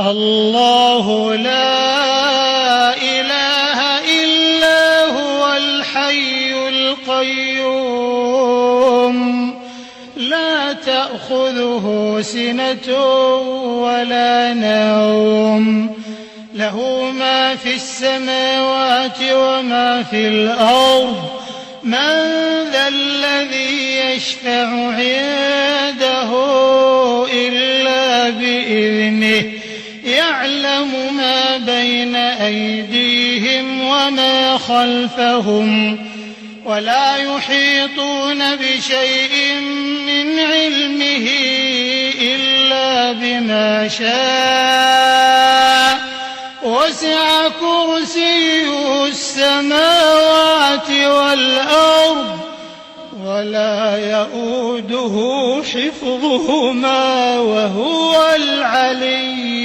الله لا إله إلا هو الحي القيوم لا تأخذه سنة ولا نوم له ما في السماوات وما في الأرض من ذا الذي يشفع عنده إلا بإذنه يعلم ما بين أيديهم وما خلفهم ولا يحيطون بشيء من علمه إلا بما شاء وسع كرسيه السماوات والأرض ولا يؤوده حفظهما وهو العلي